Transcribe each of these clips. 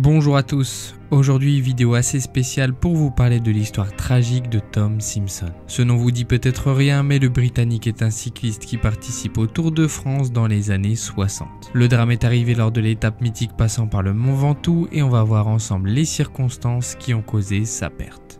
Bonjour à tous, aujourd'hui vidéo assez spéciale pour vous parler de l'histoire tragique de Tom Simpson. Ce nom vous dit peut-être rien, mais le Britannique est un cycliste qui participe au Tour de France dans les années 60. Le drame est arrivé lors de l'étape mythique passant par le Mont Ventoux et on va voir ensemble les circonstances qui ont causé sa perte.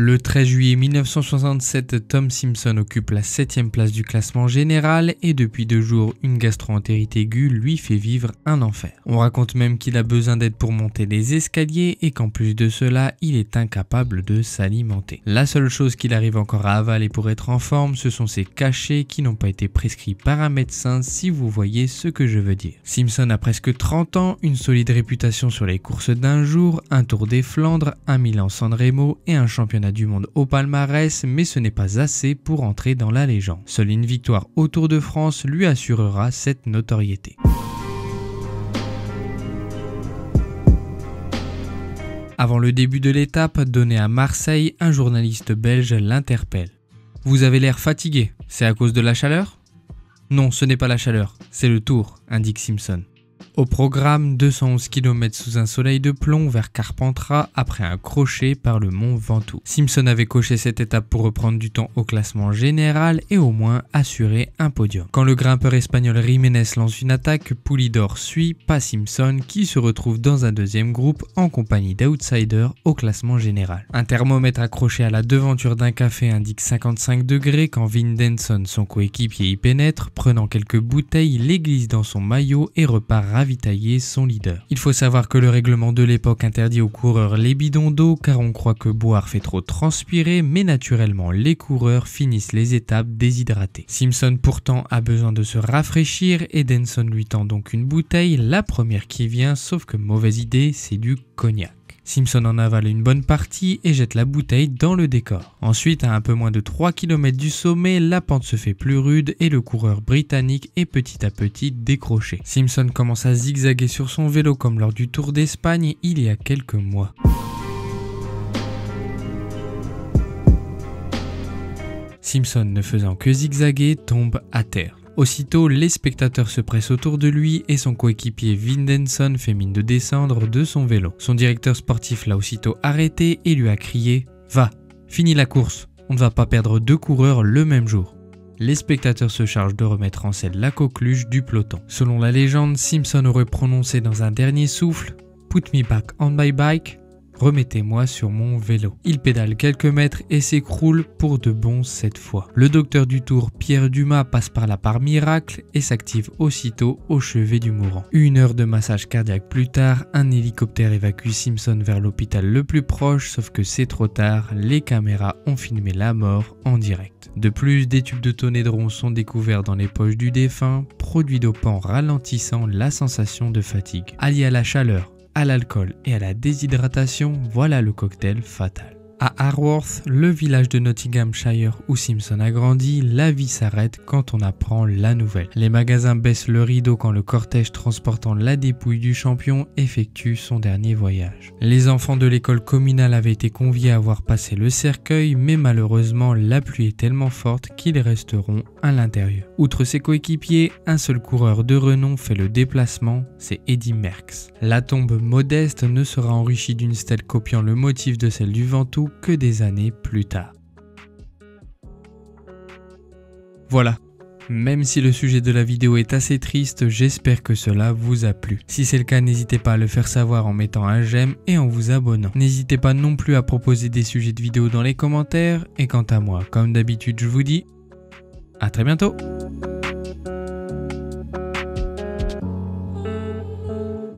Le 13 juillet 1967, Tom Simpson occupe la 7e place du classement général et depuis 2 jours, une gastro-entérite aiguë lui fait vivre un enfer. On raconte même qu'il a besoin d'aide pour monter les escaliers et qu'en plus de cela, il est incapable de s'alimenter. La seule chose qu'il arrive encore à avaler pour être en forme, ce sont ses cachets qui n'ont pas été prescrits par un médecin si vous voyez ce que je veux dire. Simpson a presque 30 ans, une solide réputation sur les courses d'un jour, un Tour des Flandres, un Milan-San Remo et un championnat du monde au palmarès, mais ce n'est pas assez pour entrer dans la légende. Seule une victoire au Tour de France lui assurera cette notoriété. Avant le début de l'étape, donnée à Marseille, un journaliste belge l'interpelle. « Vous avez l'air fatigué, c'est à cause de la chaleur ?» « Non, ce n'est pas la chaleur, c'est le Tour », indique Simpson. Au programme, 211 km sous un soleil de plomb vers Carpentras après un crochet par le Mont Ventoux. Simpson avait coché cette étape pour reprendre du temps au classement général et au moins assurer un podium. Quand le grimpeur espagnol Jiménez lance une attaque, Poulidor suit, pas Simpson qui se retrouve dans un deuxième groupe en compagnie d'outsiders au classement général. Un thermomètre accroché à la devanture d'un café indique 55 degrés quand Vin Denson, son coéquipier, y pénètre, prenant quelques bouteilles, les glisse dans son maillot et repart ravitailler son leader. Il faut savoir que le règlement de l'époque interdit aux coureurs les bidons d'eau car on croit que boire fait trop transpirer, mais naturellement les coureurs finissent les étapes déshydratés. Simpson pourtant a besoin de se rafraîchir et Denson lui tend donc une bouteille, la première qui vient, sauf que mauvaise idée, c'est du cognac. Simpson en avale une bonne partie et jette la bouteille dans le décor. Ensuite, à un peu moins de 3 km du sommet, la pente se fait plus rude et le coureur britannique est petit à petit décroché. Simpson commence à zigzaguer sur son vélo comme lors du Tour d'Espagne il y a quelques mois. Simpson, ne faisant que zigzaguer, tombe à terre. Aussitôt, les spectateurs se pressent autour de lui et son coéquipier Vin Denson fait mine de descendre de son vélo. Son directeur sportif l'a aussitôt arrêté et lui a crié « Va, finis la course, on ne va pas perdre 2 coureurs le même jour ». Les spectateurs se chargent de remettre en selle la coqueluche du peloton. Selon la légende, Simpson aurait prononcé dans un dernier souffle « Put me back on my bike ». Remettez-moi sur mon vélo. Il pédale quelques mètres et s'écroule pour de bon cette fois. Le docteur du Tour, Pierre Dumas, passe par là par miracle et s'active aussitôt au chevet du mourant. 1 heure de massage cardiaque plus tard, un hélicoptère évacue Simpson vers l'hôpital le plus proche, sauf que c'est trop tard, les caméras ont filmé la mort en direct. De plus, des tubes de Tonédron sont découverts dans les poches du défunt, produits dopants ralentissant la sensation de fatigue. Allié à la chaleur, à l'alcool et à la déshydratation, voilà le cocktail fatal. À Harworth, le village de Nottinghamshire où Simpson a grandi, la vie s'arrête quand on apprend la nouvelle. Les magasins baissent le rideau quand le cortège transportant la dépouille du champion effectue son dernier voyage. Les enfants de l'école communale avaient été conviés à voir passer le cercueil, mais malheureusement la pluie est tellement forte qu'ils resteront à l'intérieur. Outre ses coéquipiers, un seul coureur de renom fait le déplacement, c'est Eddy Merckx. La tombe modeste ne sera enrichie d'une stèle copiant le motif de celle du Ventoux que des années plus tard. Voilà. Même si le sujet de la vidéo est assez triste, j'espère que cela vous a plu. Si c'est le cas, n'hésitez pas à le faire savoir en mettant un j'aime et en vous abonnant. N'hésitez pas non plus à proposer des sujets de vidéos dans les commentaires. Et quant à moi, comme d'habitude, je vous dis à très bientôt.